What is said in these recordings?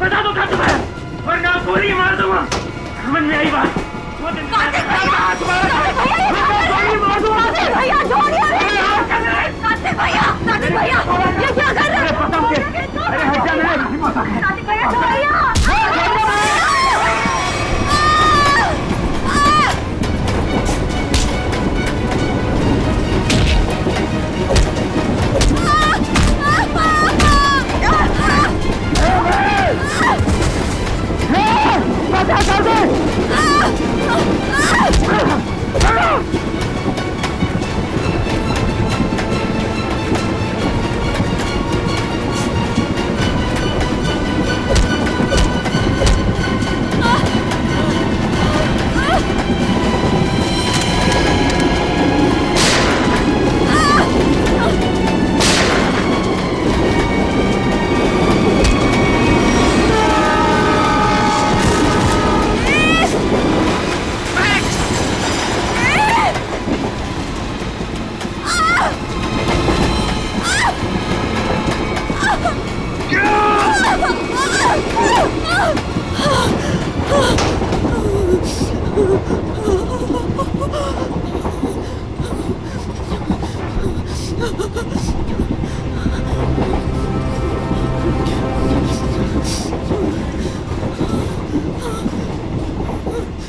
बता दो कहाँ छुपा है, वरना गोली मार दूंगा। समझ में आई बात? कार्तिक भैया छोड़िए। कार्तिक भैया, कार्तिक भैया, ये क्या कर रहे हो? अरे हट जा, कार्तिक भैया छोड़िए।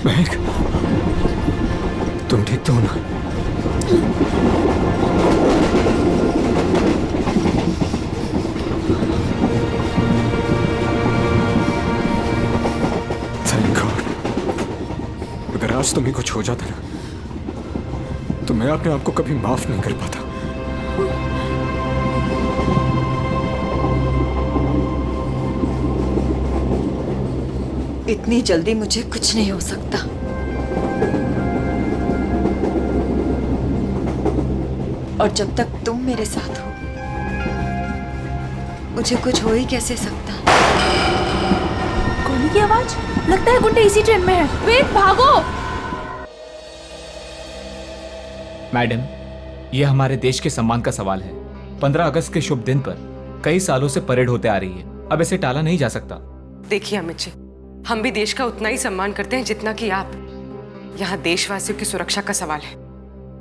महक, तुम ठीक तो हो ना? Thank God. अगर आज तुम्हें कुछ हो जाता ना, तो मैं अपने आप को कभी माफ नहीं कर पाता। इतनी जल्दी मुझे कुछ नहीं हो सकता। और जब तक तुम मेरे साथ हो, मुझे कुछ हो ही कैसे सकता। गोली की आवाज, लगता है गुंडे इसी ट्रेन में है। वेद भागो। मैडम, यह हमारे देश के सम्मान का सवाल है। 15 अगस्त के शुभ दिन पर कई सालों से परेड होते आ रही है, अब इसे टाला नहीं जा सकता। देखिए अमित जी, हम भी देश का उतना ही सम्मान करते हैं जितना कि आप। यहाँ देशवासियों की सुरक्षा का सवाल है,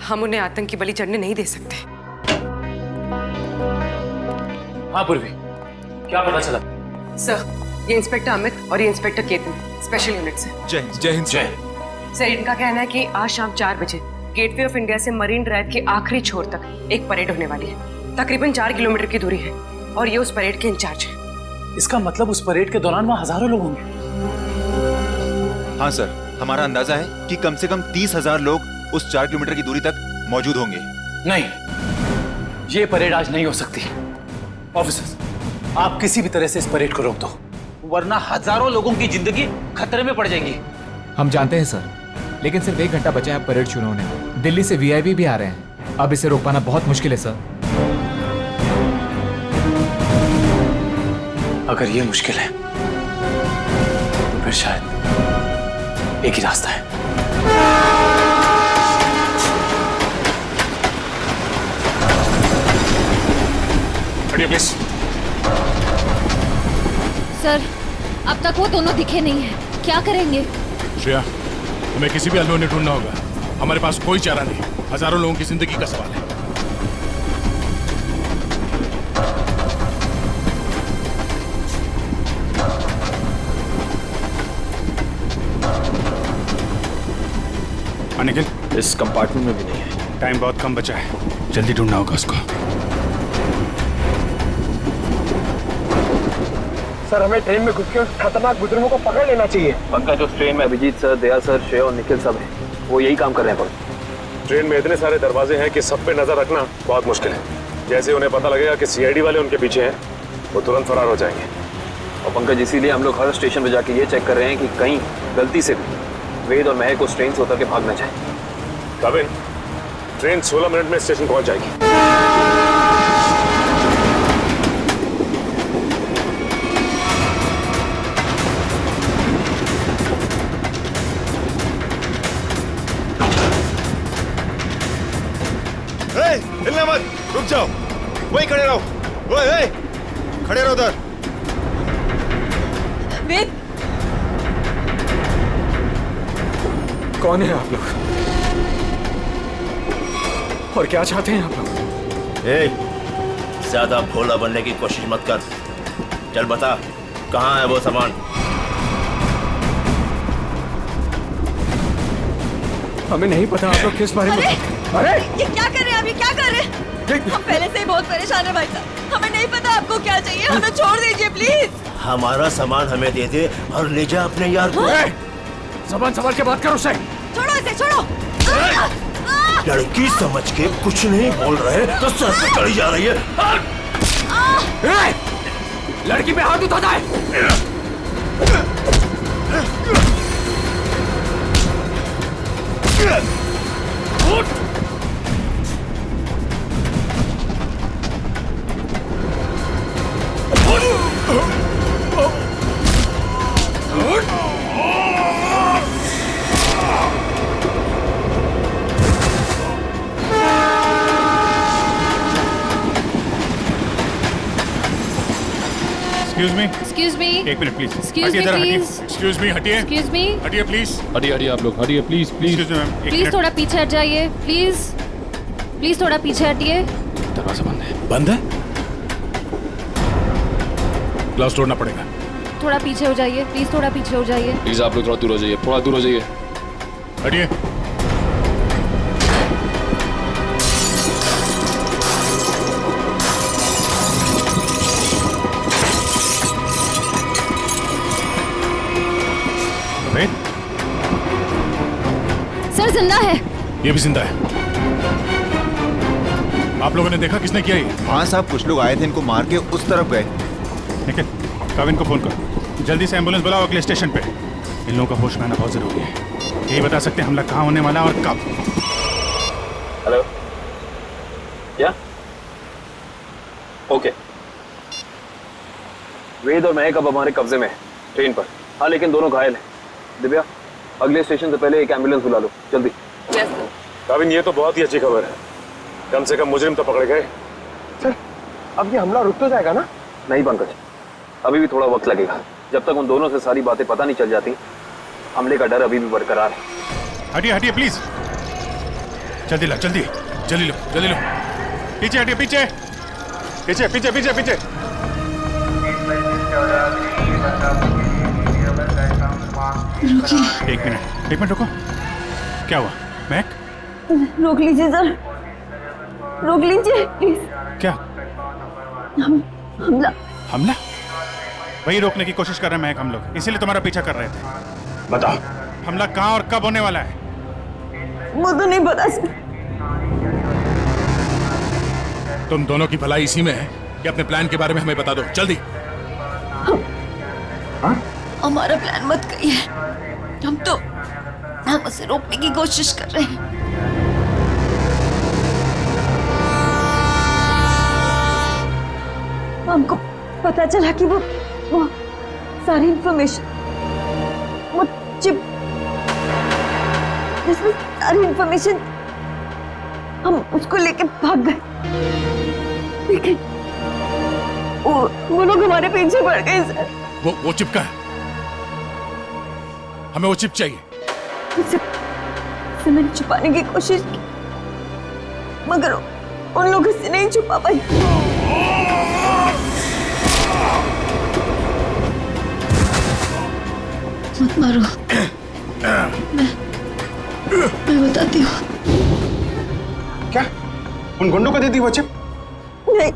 हम उन्हें आतंकी बलि चढ़ने नहीं दे सकते। हाँ पूर्वी, क्या पता चला? सर, ये इंस्पेक्टर अमित और ये इंस्पेक्टर केतन स्पेशल यूनिट से। जय हिंद। सर, इनका कहना है कि आज शाम 4 बजे गेटवे ऑफ इंडिया से मरीन ड्राइव के आखिरी छोर तक एक परेड होने वाली है। तकरीबन 4 किलोमीटर की दूरी है और ये उस परेड के इंचार्ज है। इसका मतलब उस परेड के दौरान वहाँ हजारों लोग होंगे। हाँ सर, हमारा अंदाजा है कि कम से कम 30,000 लोग उस 4 किलोमीटर की दूरी तक मौजूद होंगे। नहीं, ये परेड आज नहीं हो सकती। ऑफिसर्स, आप किसी भी तरह से इस परेड को रोक दो, वरना हजारों लोगों की जिंदगी खतरे में पड़ जाएगी। हम जानते हैं सर, लेकिन सिर्फ 1 घंटा बचा है परेड शुरू होने में। दिल्ली से वीआईपी भी आ रहे हैं, अब इसे रोक पाना बहुत मुश्किल है सर। अगर ये मुश्किल है तो फिर शायद एक ही रास्ता है। प्लीज। सर, अब तक वो दोनों दिखे नहीं हैं। क्या करेंगे? श्रेया, हमें किसी भी अल्लू ने ढूंढना होगा। हमारे पास कोई चारा नहीं, हजारों लोगों की जिंदगी का सवाल है। निखिल, इस कंपार्टमेंट में भी नहीं है। टाइम बहुत कम बचा है, जल्दी ढूंढना होगा उसको। सर, हमें ट्रेन में घुस के उस खतरनाक बुजुर्गों को पकड़ लेना चाहिए। पंकज, उस ट्रेन में अभिजीत सर, दया सर, श्रेया और निखिल सब हैं। वो यही काम कर रहे हैं। ट्रेन में इतने सारे दरवाजे हैं कि सब पे नजर रखना बहुत मुश्किल है। जैसे उन्हें पता लगेगा कि सीआईडी वाले उनके पीछे हैं, वो तुरंत फरार हो जाएंगे। और पंकज, इसीलिए हम लोग हर स्टेशन पे जाके ये चेक कर रहे हैं कि कहीं गलती से भी वेद और महक उस ट्रेन से उतर के भाग ना जाए। कविन, ट्रेन 16 मिनट में स्टेशन पहुंच जाएगी। हिलना मत, रुक जाओ, वहीं खड़े रहो। ओए, खड़े रहो उधर। वेद, कौन है आप लोग और क्या चाहते हैं आप लोग? ज्यादा भोला बनने की कोशिश मत कर। चल बता, कहाँ है वो सामान? हमें नहीं पता आप लोग किस बारे में। अरे ये क्या कर रहे हैं आप? ये क्या कर रहे हैं? हम पहले से ही बहुत परेशान है भाई साहब। हमें नहीं पता आपको क्या चाहिए, हमें छोड़ दीजिए प्लीज। हमारा सामान हमें दे दे और ले जा अपने यार को। ज़बान संभाल के बात करो उसे। छोड़ो इसे, छोड़ो। लड़की समझ के कुछ नहीं बोल रहे तो सर पे चढ़ी जा रही है। लड़की पे हाथ उठाता है। Excuse me. एक minute please. Excuse me, please. Excuse me, हटिए। Excuse me. हटिए प्लीज। हटिए आप लोग, हटिए please please. Excuse me ma'am, एक प्लीज मिनट। थोड़ा पीछे हट जाइए, प्लीज। प्लीज थोड़ा पीछे हटिए। दरवाजा बंद है। बंद है? ग्लास तोड़ना पड़ेगा। थोड़ा पीछे हो जाइए, प्लीज थोड़ा पीछे हो जाइए। प्लीज आप लोग थोड़ा दूर हो जाइए, थोड़ा दूर हो जाइए। हटिए। सर जिंदा है। ये भी जिंदा है। आप लोगों ने देखा किसने किया ये? हाँ साहब, कुछ लोग आए थे, इनको मार के उस तरफ गए। ठीक है, काविन को फोन करो, जल्दी से एम्बुलेंस बुलाओ अगले स्टेशन पे। इन लोगों का होश में आना बहुत जरूरी है। यही बता सकते हैं हमला कहाँ होने वाला और कब। हेलो, क्या? ओके। वेद और महक अब हमारे कब्जे में है, ट्रेन पर। हाँ, लेकिन दोनों घायल हैं। दिव्या, अगले स्टेशन से पहले एक एम्बुलेंस बुला लो, जल्दी। Yes sir. काविन, ये तो बहुत ही अच्छी खबर है। कम से कम मुजरिम तो पकड़े गए। सर, अब ये हमला रुक तो जाएगा ना? नहीं पंकज, अभी भी थोड़ा वक्त लगेगा। जब तक उन दोनों से सारी बातें पता नहीं चल जाती, हमले का डर अभी भी बरकरार है। हटिए हटिए प्लीज, जल्दी लो, जल्दी जल्दी लो, जल्दी लो। पीछे हटिए, पीछे पीछे पीछे पीछे पीछे। एक मिनट रुको। क्या हुआ महक? रोक लीजिए सर, रोक लीजिए प्लीज। क्या? हमला। हमला? वही रोकने की कोशिश कर रहे हैं महक हम लोग, इसीलिए तुम्हारा पीछा कर रहे थे। बताओ, हमला कहाँ और कब होने वाला है? वो तो नहीं पता सर। तुम दोनों की भलाई इसी में है कि अपने प्लान के बारे में हमें बता दो, जल्दी। हमारा प्लान मत कहिए, हम उसे रोकने की कोशिश कर रहे हैं। हमको पता चला कि वो सारी इंफॉर्मेशन, वो चिप जिसमें सारी इंफॉर्मेशन, हम उसको लेके भाग गए। लेकिन वो लोग हमारे पीछे पड़ गए सर। वो चिप का है, हमें वो चिप चाहिए। उसे मैंने छुपाने की कोशिश की, मगर उन लोगों से नहीं छुपा पाई। मत मारो, मैं बताती हूँ। क्या उन गुंडों को दे दी वो चिप? नहीं,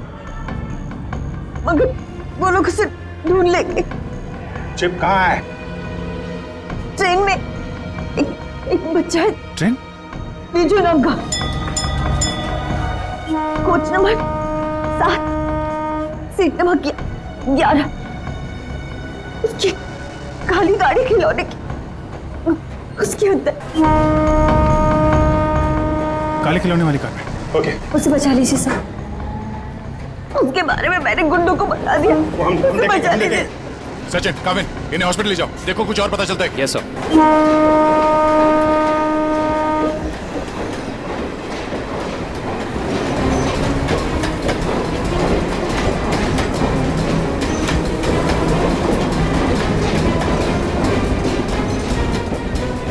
मगर वो लोग उसे ढूंढ लेंगे। चिप कहाँ है? ट्रेन में एक बच्चा है। ट्रेन? बीजू नाम का, कोच नंबर 7, सीट नंबर 11। उसकी काली गाड़ी खिलौने की, उसके अंदर। काले खिलौने वाली कार में। ओके, उसे बचा लीजिए सर। उसके बारे में मैंने गुंडों को बता दिया, उसे बचा लीजिए। सचिन, काविन, इन्हें हॉस्पिटल ले जाओ, देखो कुछ और पता चलता है। Yes sir.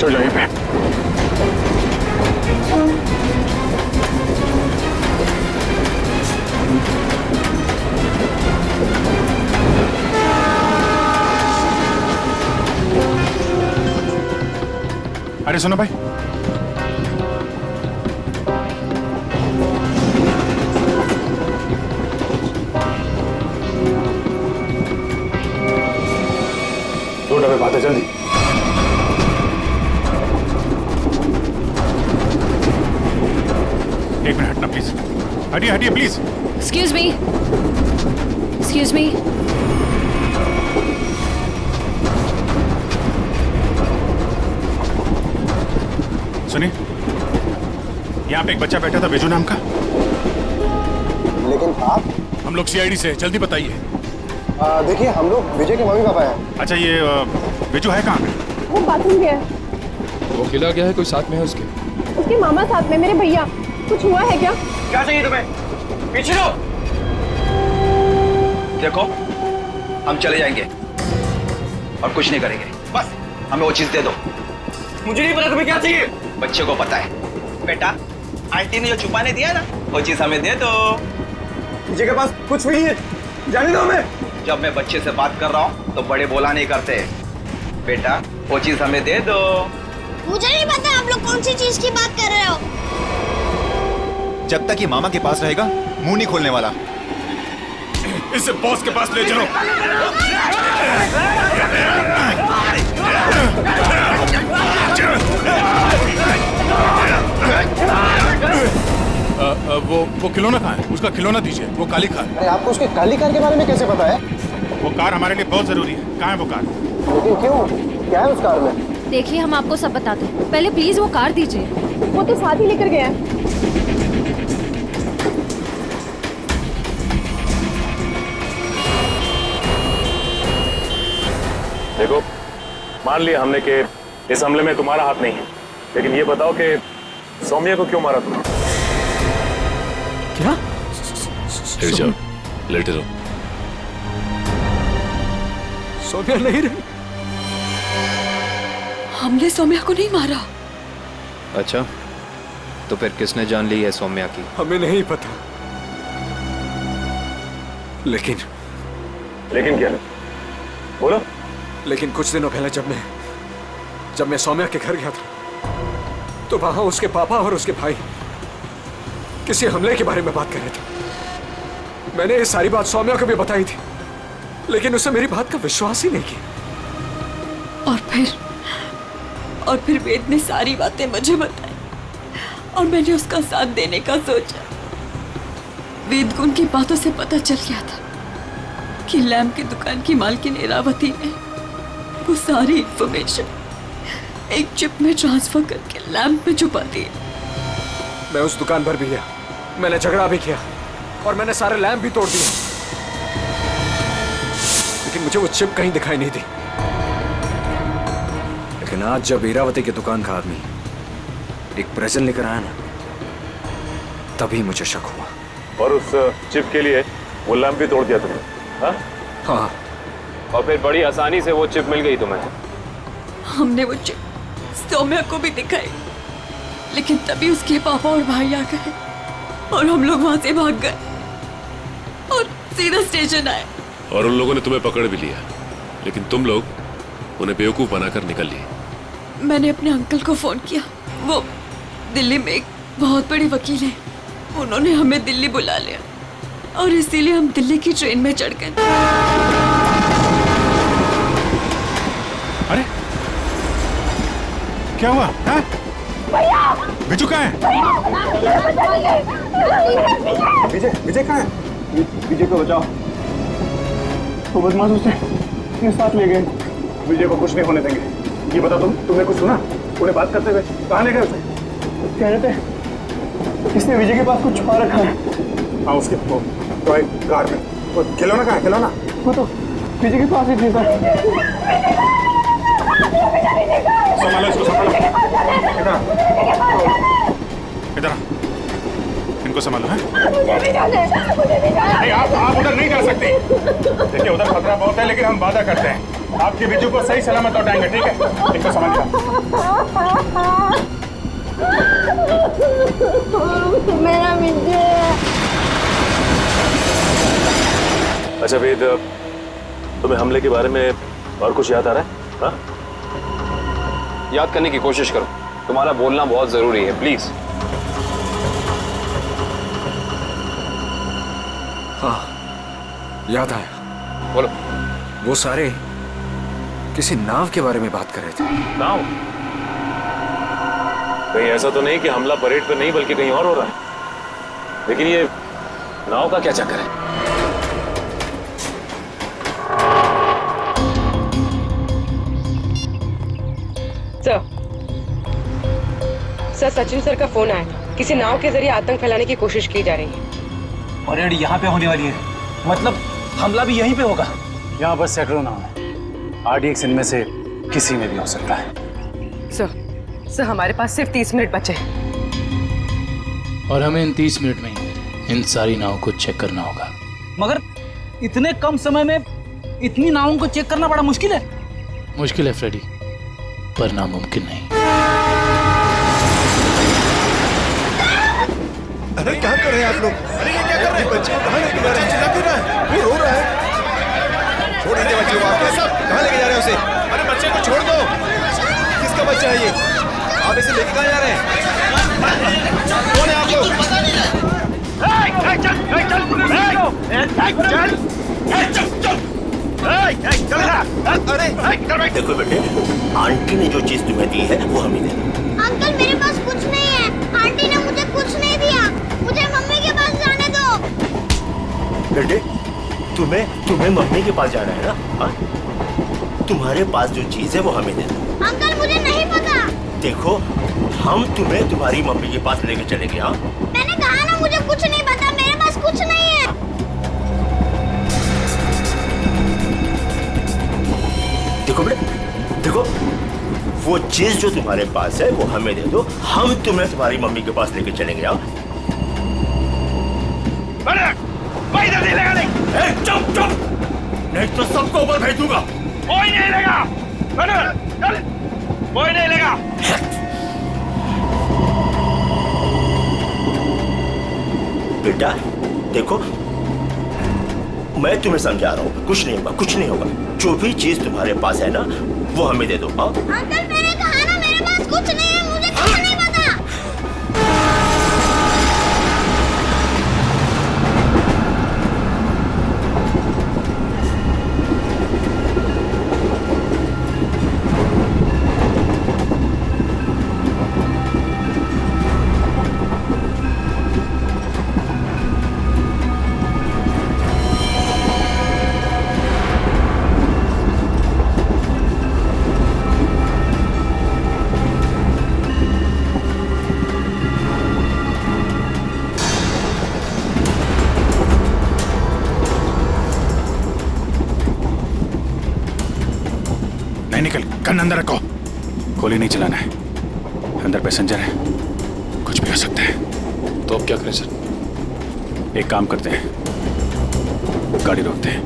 चढ़ जाओ यहीं पे। अरे सुनो भाई, दो डब्बे बातें जल्दी। एक मिनट हटना प्लीज, हटिए हटिए please. Excuse me, excuse me. सुनिए, यहाँ पे एक बच्चा बैठा था बेजू नाम का। लेकिन आप? हम लोग सीआईडी से, जल्दी बताइए। देखिए हम लोग विजय के मम्मी पापा हैं। अच्छा ये बेजू है कहाँ पे? वो बाथरूम गया। वो खिला गया है, कोई साथ में है उसके? उसके मामा साथ में, मेरे भैया। कुछ हुआ है क्या? क्या चाहिए तुम्हें? पीछे लो। देखो, हम चले जाएंगे और कुछ नहीं करेंगे, बस हमें वो चीज दे दो। मुझे नहीं पता तुम्हें क्या चाहिए। बच्चे को पता है। बेटा, आंटी ने जो छुपाने दिया ना, वो चीज हमें दे दो। विजय के पास कुछ भी नहीं है, जाने दो हमें। जब मैं बच्चे से बात कर रहा हूँ तो बड़े बोला नहीं करते। बेटा, वो चीज हमें दे दो। मुझे नहीं पता आप लोग कौन सी चीज की बात कर रहे हो। जब तक ये मामा के पास रहेगा, मुंह नहीं खोलने वाला। इसे बॉस के पास ले चलो। वो खिलौना कहाँ है? उसका खिलौना दीजिए, वो काली कार। अरे आपको उसके काली कार के बारे में कैसे पता है? वो कार हमारे लिए बहुत जरूरी है। कहाँ है वो कार? लेकिन क्यों? क्या है उस कार में? देखिए, हम आपको सब बताते हैं, पहले प्लीज वो कार दीजिए। वो तो साथ ही लेकर गया। देखो, मान लिया हमने कि इस हमले में तुम्हारा हाथ नहीं है, लेकिन ये बताओ कि सौम्या को क्यों मारा तुमने? क्या? लेट जाओ, लेटे रहो। सौम्या नहीं रही। हमने सौम्या को नहीं मारा। अच्छा, तो फिर किसने जान ली है सौम्या की? हमें नहीं पता, लेकिन क्या? बोलो। लेकिन कुछ दिनों पहले जब मैं सौम्या के घर गया था, तो वहां उसके पापा और उसके भाई किसी हमले के बारे में बात कर रहे थे। मैंने ये सारी बात सौम्या को भी बताई थी, लेकिन उसने मेरी बात का विश्वास ही नहीं किया। और फिर वेद ने सारी बातें मुझे बताई और मैंने उसका साथ देने का सोचा। वेद को उनकी बातों से पता चल गया था कि लैम्प की दुकान की मालकिन इरावती ने वो सारी इंफॉर्मेशन एक चिप में ट्रांसफर करके लैम्प में छुपा दी। मैं उस दुकान पर भी गया, मैंने झगड़ा भी किया और मैंने सारे लैम्प भी तोड़ दिए, लेकिन मुझे वो चिप कहीं दिखाई नहीं दी। लेकिन आज जब इरावती की दुकान का आदमी एक प्रेजेंट लेकर आया ना, तभी मुझे शक हुआ। और उस चिप के लिए वो लैंप भी तोड़ दिया तुमने? हाँ। और फिर बड़ी आसानी से वो चिप मिल गई तुम्हें? हमने वो चिप सौम्या को भी दिखाई, लेकिन तभी उसके पापा और भाई आ गए और हम लोग वहां से भाग गए और सीधा स्टेशन आए। और उन लोगों ने तुम्हें पकड़ भी लिया, लेकिन तुम लोग उन्हें बेवकूफ बनाकर निकल लिए। मैंने अपने अंकल को फोन किया, वो दिल्ली में एक बहुत बड़ी वकील है, उन्होंने हमें दिल्ली बुला लिया और इसीलिए हम दिल्ली की ट्रेन में चढ़ गए। अरे क्या हुआ? बिजू कहाँ है? विजय कहाँ है? विजय को बचाओ, वो बदमाश उसे अपने साथ ले गए। विजय को कुछ नहीं होने देंगे। ये बता, तुमने कुछ सुना उन्हें बात करते हुए? कहाँ ले गए उसे? कह रहे थे इसने विजय के पास कुछ छुपा रखा है। हाँ, उसके टॉय कार में। वो खिलौना कहाँ है? खिलौना वो तो विजय के पास ही थी सर। संभालो इसको, संभालो। इधर इनको संभालो है? नहीं, आप उधर नहीं जा सकते। देखिए, उधर खतरा बहुत है, लेकिन हम वादा करते हैं आपके बिजू को सही सलामत लौटाएंगे, ठीक है? इनको समझ लो। मेरा बिजू। अच्छा वेद, तुम्हें हमले के बारे में और कुछ याद आ रहा है? हाँ? याद करने की कोशिश करो, तुम्हारा बोलना बहुत जरूरी है, प्लीज। हाँ, याद आया। बोलो। वो सारे किसी नाव के बारे में बात कर रहे थे। नाव? कहीं ऐसा तो नहीं कि हमला परेड पे नहीं बल्कि कहीं और हो रहा है? लेकिन ये नाव का क्या चक्कर है? सर, सचिन सर का फोन आया था। किसी नाव के जरिए आतंक फैलाने की कोशिश की जा रही है। परेड यहाँ पे होने वाली है, मतलब हमला भी यहीं पे होगा। यहाँ बस सैकड़ों नाव है, RDX इनमें से किसी में भी हो सकता है। सर हमारे पास सिर्फ 30 मिनट बचे हैं। और हमें इन 30 मिनट में इन सारी नावों को चेक करना होगा। मगर इतने कम समय में इतनी नावों को चेक करना बड़ा मुश्किल है। मुश्किल है फ्रेडी, पर नामुमकिन नहीं। अरे क्या कर रहे हैं आप लोग? अरे ये क्या कर रहे हैं? बच्चे को कहाँ लेके जा रहे हैं? चिल्ला क्यों रहा है? वो रो रहा है। छोड़ दीजिए बच्चे को, आप सब कहाँ लेके जा रहे हैं उसे? अरे बच्चे को छोड़ दो। किसका बच्चा है ये? आप इसे लेके कहाँ जा रहे हैं? कौन है आप लोग? देखो बेटे, आंटी ने जो चीज तुम्हें दी है वो हमें दे दो। अंकल मेरे पास कुछ नहीं है, आंटी ने मुझे कुछ नहीं दिया, मुझे मम्मी के पास जाने दो। बेटे, तुम्हें मम्मी के पास जाना है ना? हाँ? तुम्हारे पास जो चीज है वो हमें दे दो। अंकल मुझे नहीं पता। देखो, हम तुम्हें तुम्हारी मम्मी के पास लेके चलेंगे। हाँ? मैंने कहा ना मुझे कुछ नहीं पता, मेरे पास कुछ नहीं है। देखो बेटे, देखो, वो चीज जो तुम्हारे पास है वो हमें दे दो, हम तुम्हें तुम्हारी मम्मी के पास लेके चलेंगे। हाँ? चुप चुप, नहीं तो सबको ऊपर भेज दूंगा। कोई नहीं लेगा, चल, कोई नहीं लेगा। बेटा देखो, मैं तुम्हें समझा रहा हूँ, कुछ नहीं होगा, कुछ नहीं होगा। जो भी चीज तुम्हारे पास है ना वो हमें दे दो। हाँ? अंकल मैंने कहा ना मेरे पास कुछ नहीं है, मुझे कुछ नहीं पता। गन अंदर रखो, गोली नहीं चलाना है। अंदर पैसेंजर है, कुछ भी हो सकता है। तो अब क्या करें सर? एक काम करते हैं, गाड़ी रोकते हैं।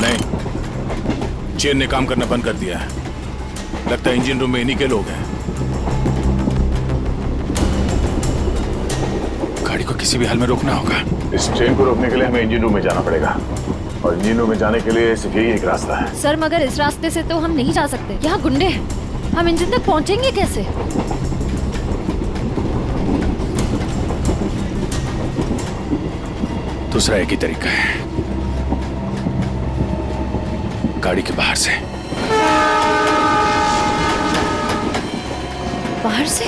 नहीं, चेन ने काम करना बंद कर दिया है। लगता है इंजन रूम में इन्हीं के लोग हैं। गाड़ी को किसी भी हाल में रोकना होगा। इस ट्रेन को रोकने के लिए हमें इंजन रूम में जाना पड़ेगा, और इंजन रूम में जाने के लिए सिर्फ यही एक रास्ता है। सर मगर इस रास्ते से तो हम नहीं जा सकते, यहाँ गुंडे हैं, हम इंजन तक पहुँचेंगे कैसे? दूसरा एक ही तरीका है, गाड़ी के बाहर से। बाहर से?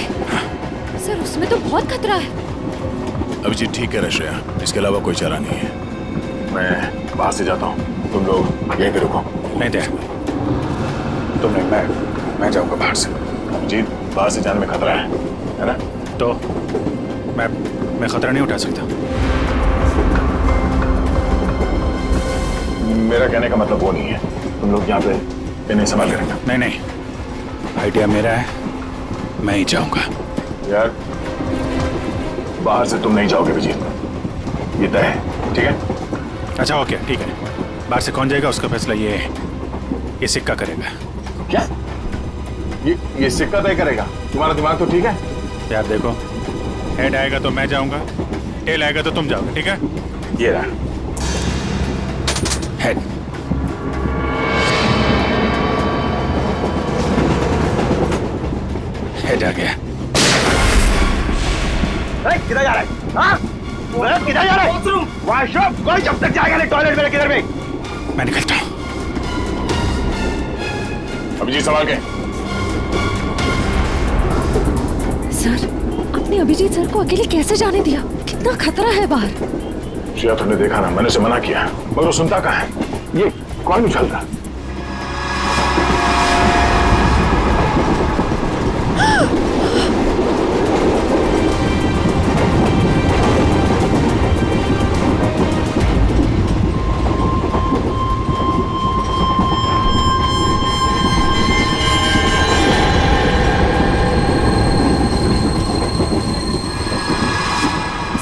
सर उसमें तो बहुत खतरा है। अभिजीत ठीक है रश्या, इसके अलावा कोई चारा नहीं है। मैं बाहर से जाता हूँ, तुम लोग यहीं पे रुको। नहीं दे, तुम नहीं, मैं जाऊंगा बाहर से। अभिजीत, बाहर से जाने में खतरा है ना? तो मैं खतरा नहीं उठा सकता। मेरा कहने का मतलब वो नहीं है, तुम लोग यहाँ पे इन्हें संभाल कर रखना। नहीं, आइडिया मेरा है, मैं ही जाऊंगा। यार बाहर से तुम नहीं जाओगे विजय, ये तय है, ठीक है? अच्छा ओके, ठीक है। बाहर से कौन जाएगा उसका फैसला ये सिक्का करेगा। क्या? ये सिक्का तय करेगा? तुम्हारा दिमाग तो ठीक है यार? देखो, हेड आएगा तो मैं जाऊंगा, टेल आएगा तो तुम जाओगे, ठीक है? ये रहा हेड। हेड आ गया। किधर जा रहा है? हाँ? किधर जा रहा है? वॉशरूम। कोई जब तक जाएगा नहीं टॉयलेट में, किधर में? मैं निकलता हूं। अभिजीत संभाल के। सर, आपने अभिजीत सर को अकेले कैसे जाने दिया? कितना खतरा है बाहर। श्रेया, तुमने देखा ना, मैंने उसे मना किया मगर वो सुनता कहाँ है? ये कौन उछलता?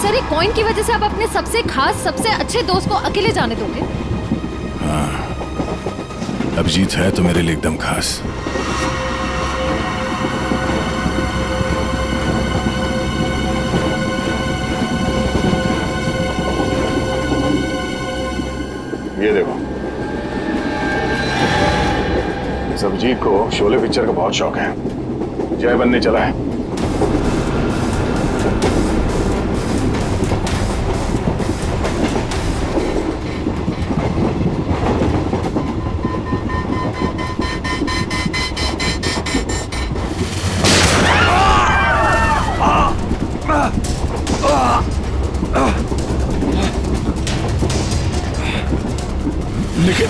सर, एक कॉइन की वजह से आप अपने सबसे खास, सबसे अच्छे दोस्त को अकेले जाने दोगे? हाँ, अभिजीत है तो मेरे लिए एकदम खास। ये देखो, इस अभिजीत को शोले पिक्चर का बहुत शौक है, जय बनने चला है।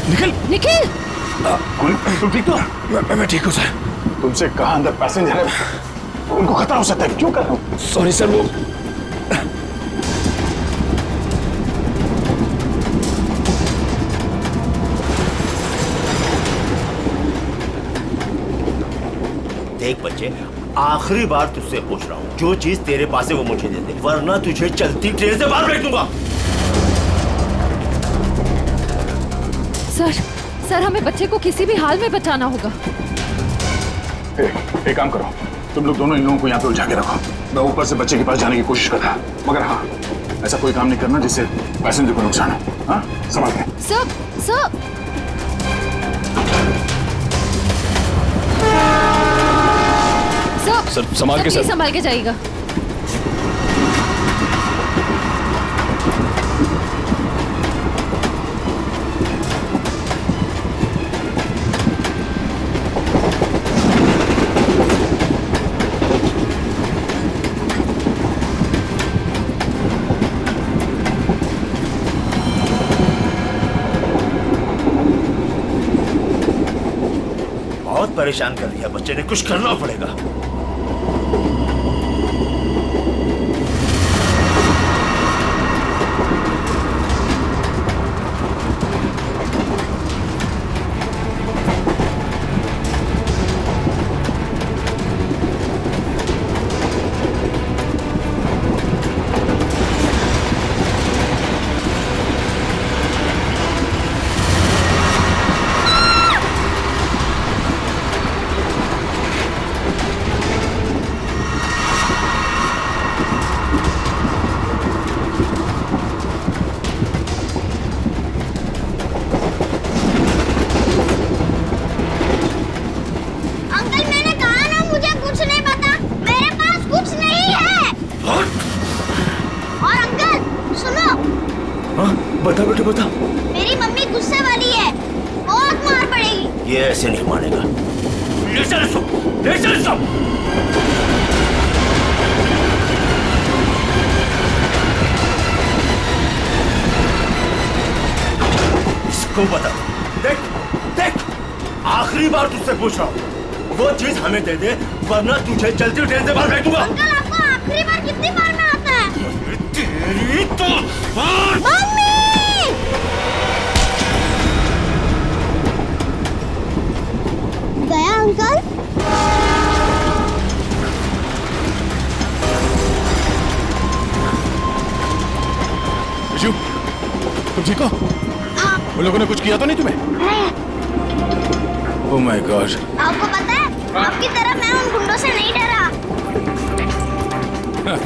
निखिल निखिल, तुम ठीक तो? मैं ठीक हूँ सर। तुमसे कहा अंदर पैसेंजर है, उनको खतरा हो सकता है, क्यों कर रहे हो? सॉरी सर, वो देख बच्चे, आखिरी बार तुझसे पूछ रहा हूँ, जो चीज तेरे पास है वो मुझे दे दे, वरना तुझे चलती ट्रेन से बाहर फेंक दूंगा। सर हमें बच्चे को किसी भी हाल में बचाना होगा। एक काम करो, तुम लोग दोनों इन लोगों को यहाँ पे उलझा के रखो, मैं ऊपर से बच्चे के पास जाने की कोशिश करता, मगर हाँ, ऐसा कोई काम नहीं करना जिससे पैसेंजर को नुकसान हो। हाँ, संभाल के। सर संभाल के। सर संभाल के जाइएगा। बहुत परेशान कर दिया बच्चे ने, कुछ करना पड़ेगा। बता बेटा बता। मेरी मम्मी गुस्से वाली है, बहुत मार पड़ेगी। ये ऐसे नहीं मानेगा। ले चल इसको, ले चल इसको। इसको बता, देख देख, आखिरी बार तुझसे पूछ रहा हूँ, वो चीज हमें दे दे वरना तुझे चलती ट्रेन से बाहर फेंक दूंगा। अंकल आपको आखिरी बार कितनी बार में आता है? तेरी तो मम्मी! गया अंकल? विशु, तुम ठीक हो? उन लोगों ने कुछ किया तो नहीं तुम्हें? Oh my God. आपको पता है, आपकी तरह मैं उन गुंडों से नहीं डरा।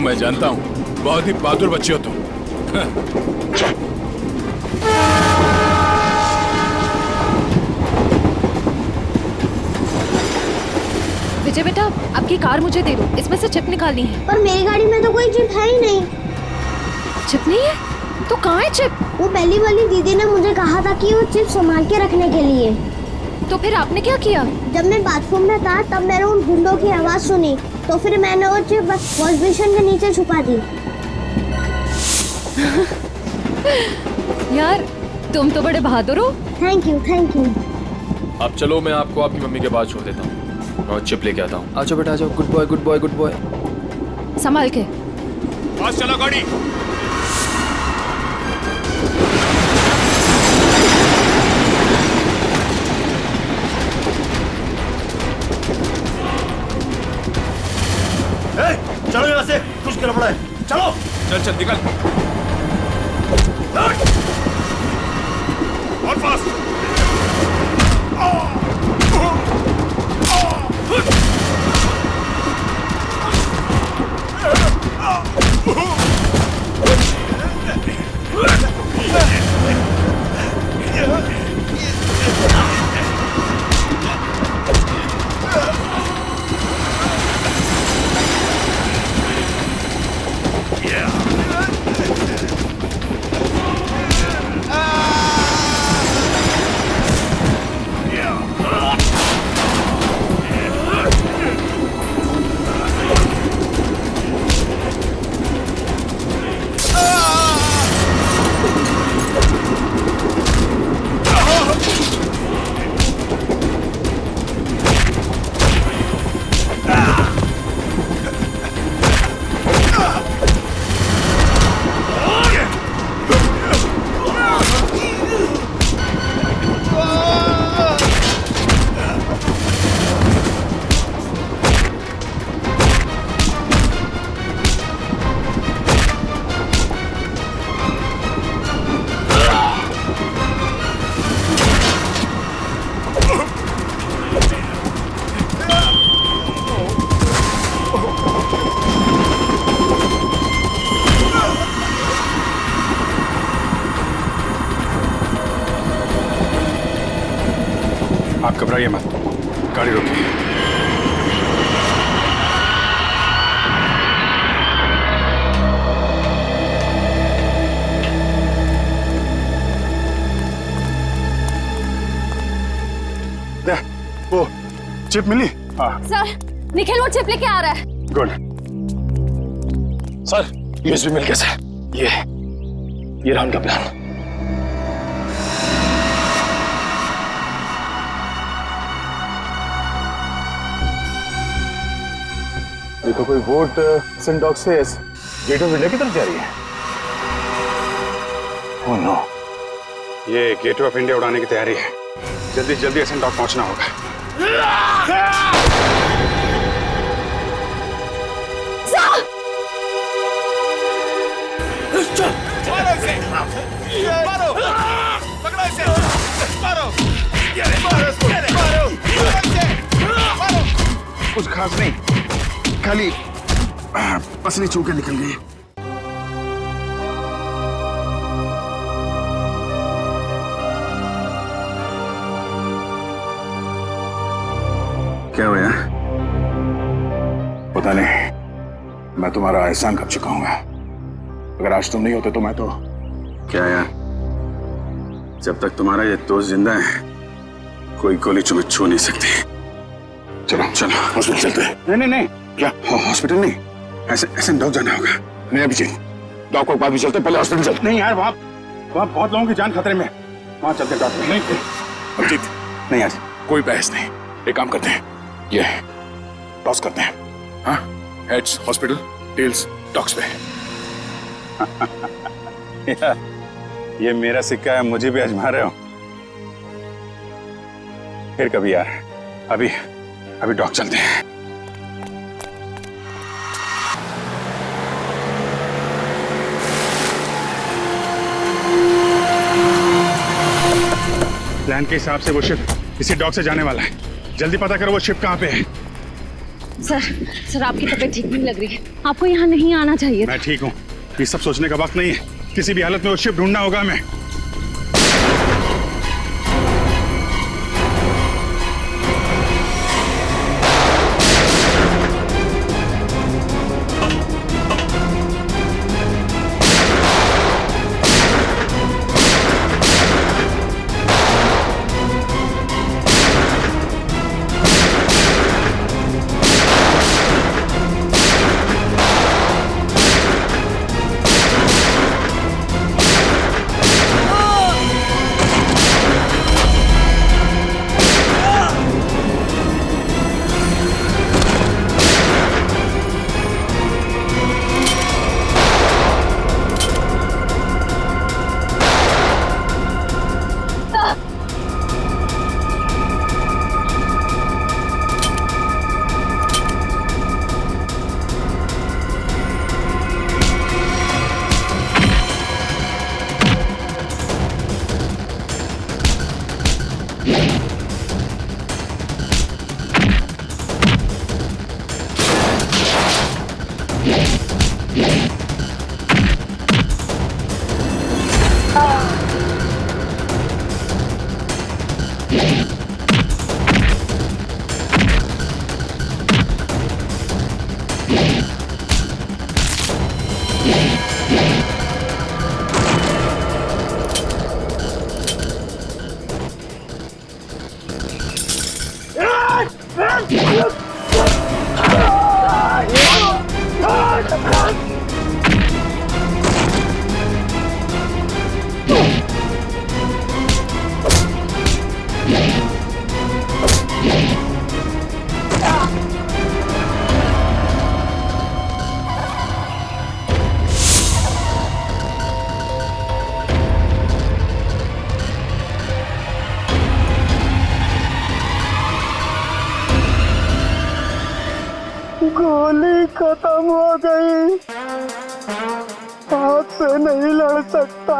मैं जानता हूँ, बहुत ही बहादुर बच्चे हो तुम। विजय बेटा, आपकी कार मुझे दे दो, इसमें से चिप निकालनी है। पर मेरी गाड़ी में तो कोई चिप है ही नहीं। चिप नहीं है? तो कहाँ है चिप? वो पहली वाली दीदी ने मुझे कहा था कि वो चिप संभाल के रखने के लिए। तो फिर आपने क्या किया? जब मैं बाथरूम में था तब मैंने उन गुंडों की आवाज सुनी, तो फिर मैंने वो चिप वॉश बेसिन के नीचे छुपा दी। यार, तुम तो बड़े बहादुर हो। Thank you, thank you. अब चलो, मैं आपको आपकी मम्मी के पास छोड़ देता हूँ और चिप लेके आता हूँ। आजो बेटा, आजो। Good boy, good boy, good boy. संभाल के। पास चला गाड़ी। चलो यहाँ से, कुछ गड़बड़ है। चलो। चल चल निकल। और फास्ट। आप घबराइए मत, गाड़ी रोकिए। वो चिप मिली? हाँ सर, निखिल वो चिप लेके आ रहा है। गुड। सर, यूएसबी मिल कैसे? ये रहा उनका प्लान। देखो, कोई बोट सिंडॉक से गेट ऑफ इंडिया की तरफ जा रही है। ओह नो, ये गेटवे ऑफ इंडिया उड़ाने की तैयारी है। जल्दी जल्दी एसेंडॉक पहुंचना होगा। मारो, पकड़ो इसे, मारो, मारो, मारो। कुछ खास नहीं, खाली पसली चूके निकल गई। क्या हुआ? पता नहीं, मैं तुम्हारा एहसान कब चुकाऊंगा। अगर आज तुम नहीं होते तो मैं तो क्या यार, जब तक तुम्हारा ये दोस्त जिंदा है कोई गोली तुम्हें छू नहीं सकती। चलो चलो हॉस्पिटल चलते हैं। नहीं नहीं नहीं, क्या हॉस्पिटल नहीं, ऐसे डॉग जाना होगा। नहीं अभिजीत, डॉग को बाद भी चलते, पहले हॉस्पिटल चलते। नहीं यार, वहाँ बहुत लोगों की जान खतरे में, वहाँ चलते डॉक्टर। नहीं अभिजीत, नहीं यार, कोई बहस नहीं। एक काम करते हैं, ये टॉस करते हैं। हाँ, हेड्स हॉस्पिटल, टेल्स डॉग्स पे। ये मेरा सिक्का है, मुझे भी आजमा रहे हो। फिर कभी यार, अभी डॉग चलते हैं। प्लान के हिसाब से वो शिप इसी डॉक से जाने वाला है। जल्दी पता करो वो शिप कहाँ पे है। सर आपकी तबीयत ठीक नहीं लग रही है, आपको यहाँ नहीं आना चाहिए। मैं ठीक हूँ, ये सब सोचने का वक्त नहीं है। किसी भी हालत में वो शिप ढूंढना होगा हमें। गोली खत्म हो गई, हाथ से नहीं लड़ सकता।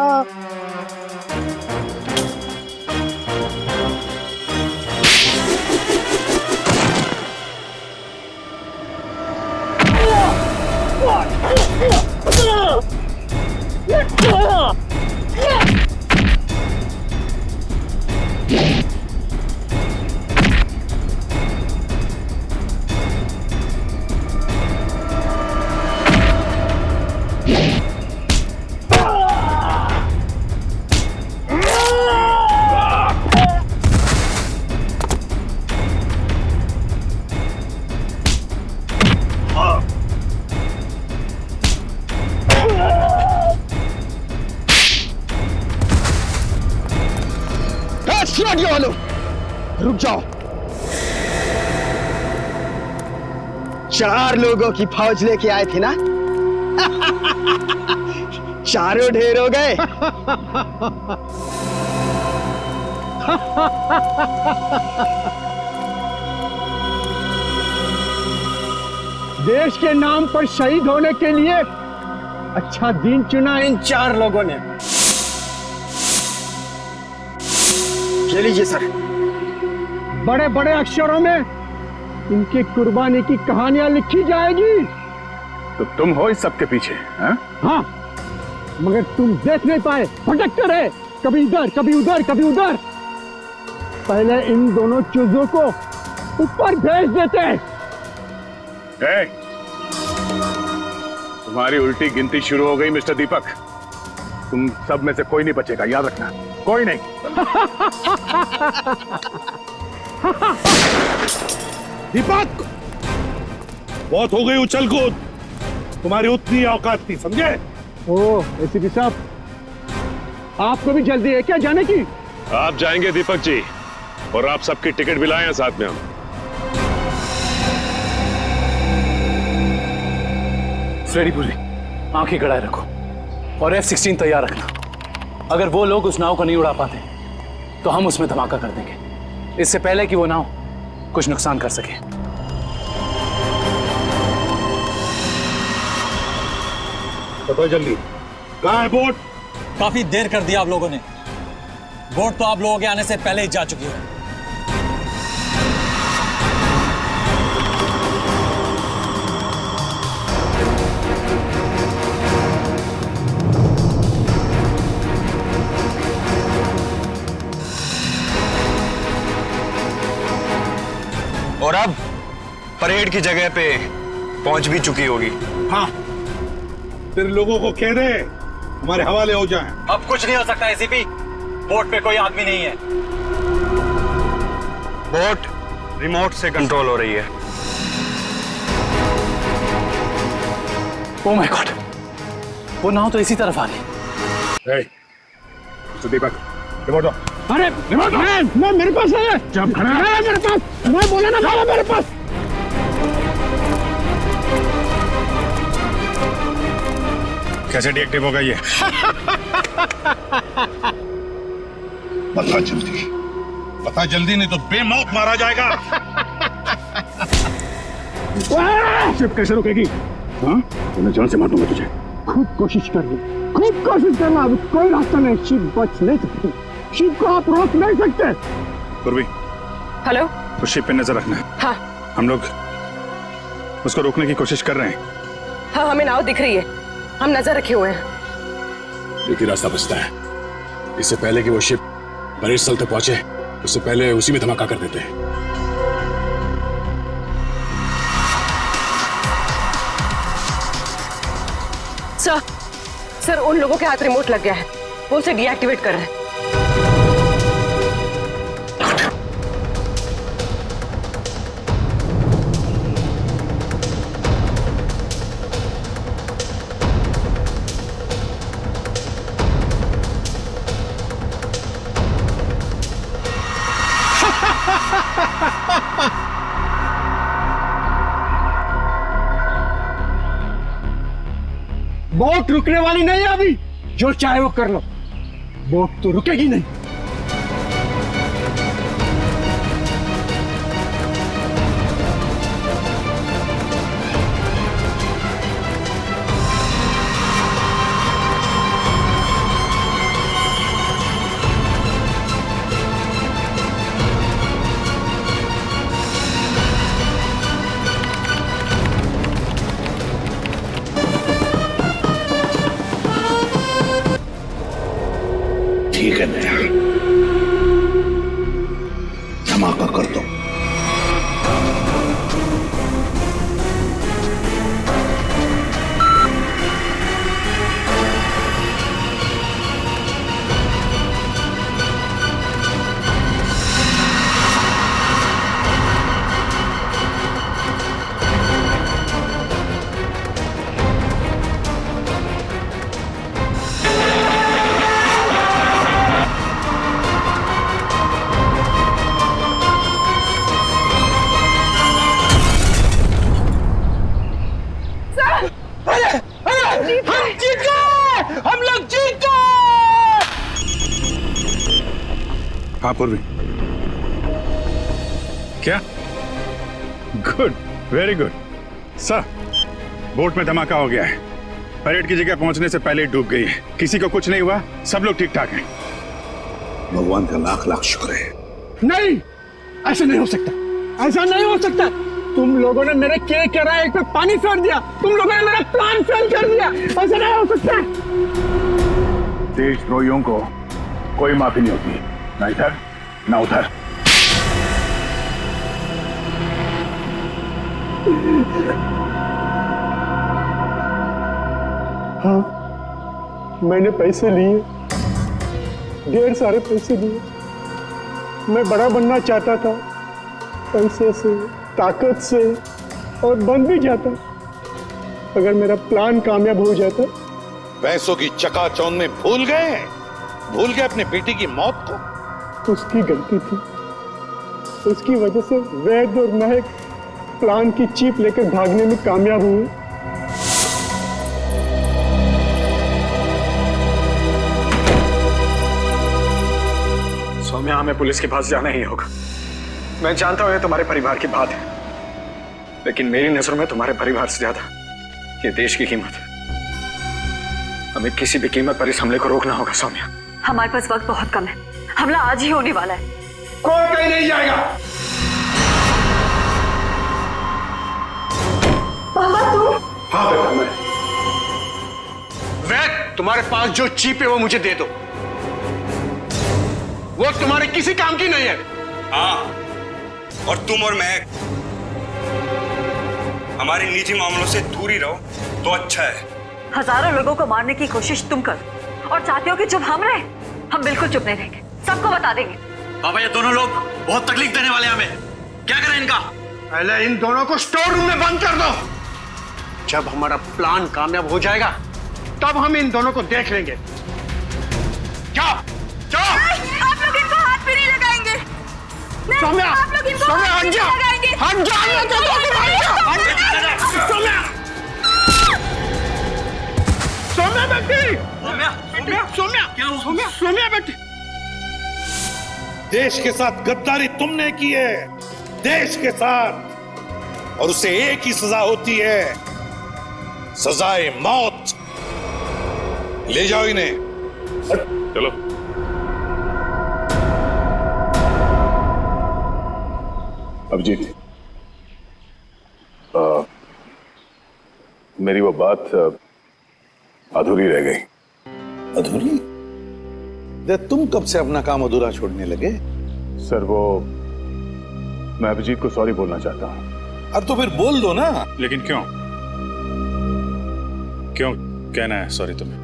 रुक जाओ, 4 लोगों की फौज लेके आए थे ना? चारों ढेर हो गए। देश के नाम पर शहीद होने के लिए अच्छा दिन चुना इन 4 लोगों ने। ये लीजिए सर, बड़े बड़े अक्षरों में इनकी कुर्बानी की कहानियां लिखी जाएगी। तो तुम हो इस सब के पीछे? हाँ, मगर तुम देख नहीं पाए, भटकते रहे, कभी इधर कभी उधर कभी उधर। पहले इन दोनों चूजों को ऊपर भेज देते। तुम्हारी उल्टी गिनती शुरू हो गई मिस्टर दीपक। तुम सब में से कोई नहीं बचेगा, याद रखना, कोई नहीं। दीपक, बहुत हो गई उछल कूद, तुम्हारी उतनी औकात थी, समझे? ओह एसीपी साहब, आपको भी जल्दी है क्या जाने की? आप जाएंगे दीपक जी, और आप सबकी टिकट भी लाए हैं साथ में हम। फ्रेडी पुरी, आंखें गड़ाए रखो और F-16 तैयार रखना। अगर वो लोग उस नाव को नहीं उड़ा पाते तो हम उसमें धमाका कर देंगे, इससे पहले कि वो नाव कुछ नुकसान कर सके। बताओ जल्दी, कहाँ है बोट? काफी देर कर दिया आप लोगों ने। बोट तो आप लोगों के आने से पहले ही जा चुकी है। और अब परेड की जगह पे पहुंच भी चुकी होगी। हाँ, तेरे लोगों को कह दे हमारे हवाले हो जाएं। अब कुछ नहीं हो सकता एसीपी, बोट पे कोई आदमी नहीं है। बोट रिमोट से कंट्रोल हो रही है। ओह माय गॉड, वो नाव तो इसी तरफ आ रही। दीपक, रिमोट दो। अरे रिमोट मैं मेरे पास है। जब खड़ा है मेरे पास, मैं बोला ना था मेरे पास। कैसे डीएक्टिव होगा ये? बता जल्दी नहीं तो बेमौत मारा जाएगा। शिप कैसे रुकेगी? हाँ, तो मैं जान से मार दूंगा तुझे। खूब कोशिश कर ली, खूब कोशिश करना, अब कोई रास्ता नहीं, शिप बच नहीं सकती, शिप को आप रोक नहीं सकते। पूर्वी, हेलो, उस शिप पे नजर रखना। हाँ हम लोग उसको रोकने की कोशिश कर रहे हैं। हाँ, हमें नाव दिख रही है, हम नजर रखे हुए हैं। एक ही रास्ता बचता है, इससे पहले कि वो शिप परेड स्थल तक पहुंचे उससे पहले उसी में धमाका कर देते हैं। सर उन लोगों के हाथ रिमोट लग गया है, वो उसे डीएक्टिवेट कर रहे हैं। बोट रुकने वाली नहीं है अभी, जो चाहे वो कर लो, बोट तो रुकेगी नहीं। ठीक है नया, धमाका कर दो। हाँ पूर्वी, क्या? Good, very good sir. Boat में धमाका हो गया है, परेड की जगह पहुंचने से पहले ही डूब गई है, किसी को कुछ नहीं हुआ, सब लोग ठीक ठाक हैं। भगवान का लाख लाख शुक्र है। नहीं, ऐसा नहीं हो सकता, ऐसा नहीं हो सकता। तुम लोगों ने मेरे किए कराए पे पानी फेर दिया, तुम लोगों ने मेरा प्लान फेल कर दिया, ऐसा नहीं हो सकता। देशद्रोहियों को कोई माफी नहीं होती, ना इधर ना उधर। हाँ, मैंने पैसे लिए, ढेर सारे पैसे लिए। मैं बड़ा बनना चाहता था, पैसे से, ताकत से, और बन भी जाता अगर मेरा प्लान कामयाब हो जाता। पैसों की चकाचौंध में भूल गए अपने बेटी की मौत को। उसकी गलती थी, उसकी वजह से वैद और महक प्लान की चीप लेकर भागने में कामयाब हुए। सौम्या, हमें पुलिस के पास जाना ही होगा। मैं जानता हूं ये तुम्हारे परिवार की बात है, लेकिन मेरी नजरों में तुम्हारे परिवार से ज्यादा ये देश की कीमत है। हमें किसी भी कीमत पर इस हमले को रोकना होगा सौम्या। हमारे पास वक्त बहुत कम है, हमला आज ही होने वाला है। कोई कहीं नहीं जाएगा। पापा तुम? हाँ बेटा मैं। वैद, तुम्हारे पास जो चीप है वो मुझे दे दो। वो तुम्हारे किसी काम की नहीं है। हाँ, और तुम और मैं हमारे निजी मामलों से दूर ही रहो तो अच्छा है। हजारों लोगों को मारने की कोशिश तुम करो और चाहते हो कि चुप हम रहे? हम बिल्कुल चुप नहीं रहेंगे, सबको बता देंगे। पापा, ये दोनों लोग बहुत तकलीफ देने वाले हैं हमें। क्या करें इनका? पहले इन दोनों को स्टोर रूम में बंद कर दो। जब हमारा प्लान कामयाब हो जाएगा तब हम इन दोनों को देख लेंगे। जाओ जाओ। आप लोग इनको हाथ भी नहीं लगाएंगे। सौम्या, आप लोग इनको सौम्या, हाथ भी हट जा। नहीं लगाएंगे। हट जा, मैं तो सौम्या, सौम्या बेटी, सौम्या, क्या हुआ? सौम्या बेटी। देश के साथ गद्दारी तुमने की है, देश के साथ, और उसे एक ही सजा होती है, सजाए मौत। ले जाओ इन्हें। चलो। अभिजीत, मेरी वो बात अधूरी रह गई। अधूरी? तुम कब से अपना काम अधूरा छोड़ने लगे? सर वो, मैं अभिजीत को सॉरी बोलना चाहता हूँ। अब तो फिर बोल दो ना। लेकिन क्यों? क्यों कहना है सॉरी तुम्हें?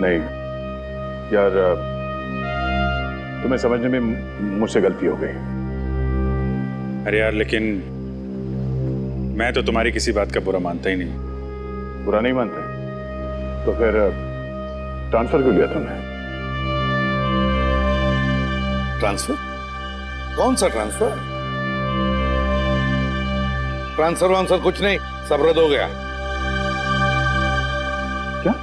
नहीं यार, तुम्हें समझने में मुझसे गलती हो गई। अरे यार, लेकिन मैं तो तुम्हारी किसी बात का बुरा मानता ही नहीं। बुरा नहीं मानते? तो फिर ट्रांसफर क्यों लिया तुमने? ट्रांसफर? कौन सा ट्रांसफर? ट्रांसफर वांसफर कुछ नहीं, सब रद्द हो गया। क्या?